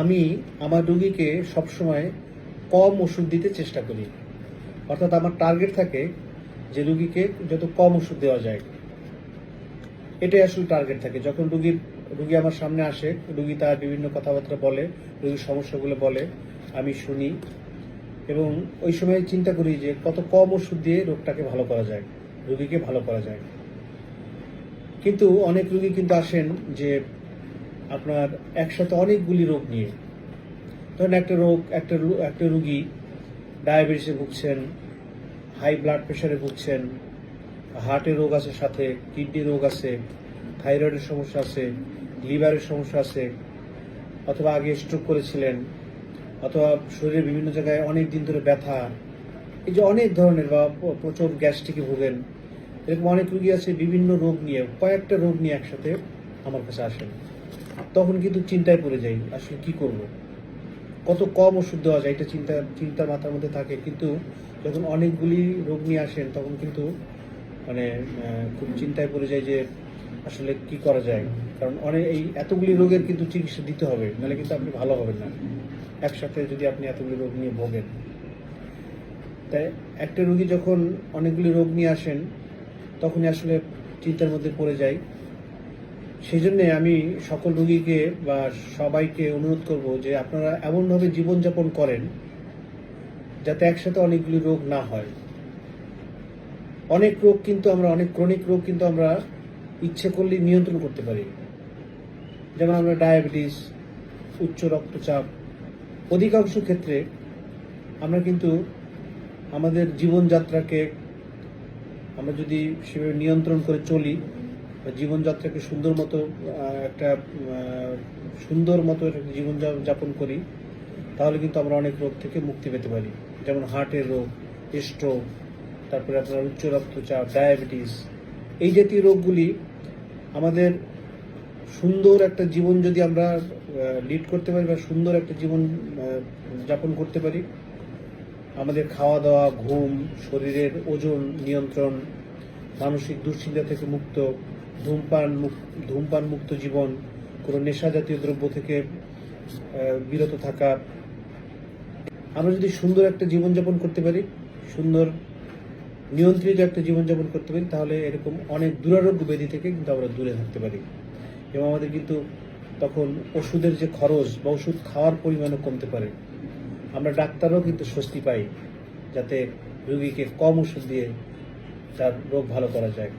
আমি আমার রোগীকে সবসময় কম ওষুধ দিতে চেষ্টা করি। অর্থাৎ আমার টার্গেট থাকে যে রোগীকে যত কম ওষুধ দেওয়া যায়, এটাই আসলে টার্গেট থাকে। যখন রোগী আমার সামনে আসে, রোগী তার বিভিন্ন কথাবার্তা বলে, রোগীর সমস্যাগুলো বলে, আমি শুনি এবং ওই সময় চিন্তা করি যে কত কম ওষুধ দিয়ে রোগটাকে ভালো করা যায়, রোগীকে ভালো করা যায়। কিন্তু অনেক রোগী কিন্তু আসেন যে আপনার একসাথে অনেকগুলি রোগ নিয়ে। ধরেন একটা রোগী ডায়াবেটিসে ভুগছেন, হাই ব্লাড প্রেশারে ভুগছেন, হার্টের রোগ আছে, সাথে কিডনি রোগ আছে, থাইরয়েডের সমস্যা আছে, লিভারের সমস্যা আছে, অথবা আগে স্ট্রোক করেছিলেন, অথবা শরীরের বিভিন্ন জায়গায় অনেক দিন ধরে ব্যথা, এই যে অনেক ধরনের, বা প্রচুর গ্যাস্ট্রিকে ভোগেন। এরকম অনেক রোগী আছে বিভিন্ন রোগ নিয়ে, কয়েকটা রোগ নিয়ে একসাথে আমার কাছে আসেন। তখন কিন্তু চিন্তায় পড়ে যাই, আসলে কি করব, কত কম ওষুধ দেওয়া যায়, এটা চিন্তা মাথার মধ্যে থাকে। কিন্তু যখন অনেকগুলি রোগ নিয়ে আসেন তখন কিন্তু মানে খুব চিন্তায় পড়ে যায় যে আসলে কি করা যায়। কারণ এই এতগুলি রোগের কিন্তু চিকিৎসা দিতে হবে, নাহলে কিন্তু আপনি ভালো হবেন না একসাথে যদি আপনি এতগুলি রোগ নিয়ে ভোগেন। তাই একটা রোগী যখন অনেকগুলি রোগ নিয়ে আসেন তখনই আসলে চিন্তার মধ্যে পড়ে যায়। সেই জন্যে আমি সকল রোগীকে বা সবাইকে অনুরোধ করব যে আপনারা এমনভাবে জীবনযাপন করেন যাতে একসাথে অনেকগুলি রোগ না হয়। অনেক ক্রনিক রোগ কিন্তু আমরা ইচ্ছে করলে নিয়ন্ত্রণ করতে পারি। যেমন আমরা ডায়াবেটিস, উচ্চ রক্তচাপ, অধিকাংশ ক্ষেত্রে আমরা কিন্তু আমাদের জীবনযাত্রাকে আমরা যদি সেভাবে নিয়ন্ত্রণ করে চলি, জীবনযাত্রাকে সুন্দর মতো একটা জীবন যাপন করি, তাহলে কিন্তু আমরা অনেক রোগ থেকে মুক্তি পেতে পারি। যেমন হার্টের রোগ, স্ট্রোক, তারপরে আপনার উচ্চ রক্তচাপ, ডায়াবেটিস, এই জাতীয় রোগগুলি আমাদের সুন্দর একটা জীবন যদি আমরা লিড করতে পারি বা সুন্দর একটা জীবন যাপন করতে পারি, আমাদের খাওয়া দাওয়া, ঘুম, শরীরের ওজন নিয়ন্ত্রণ, মানসিক দুশ্চিন্তা থেকে মুক্ত, ধূমপান মুক্ত জীবন, কোনো নেশা জাতীয় দ্রব্য থেকে বিরত থাকা, আমরা যদি সুন্দর একটা জীবনযাপন করতে পারি, সুন্দর নিয়ন্ত্রিত একটা জীবনযাপন করতে পারি, তাহলে এরকম অনেক দুরারোগ্য ব্যাধি থেকে কিন্তু আমরা দূরে থাকতে পারি। এবং আমাদের কিন্তু তখন ওষুধের যে খরচ বা ওষুধ খাওয়ার পরিমাণও কমতে পারে। আমরা ডাক্তারও কিন্তু স্বস্তি পাই যাতে রোগীকে কম ওষুধ দিয়ে তার রোগ ভালো করা যায়।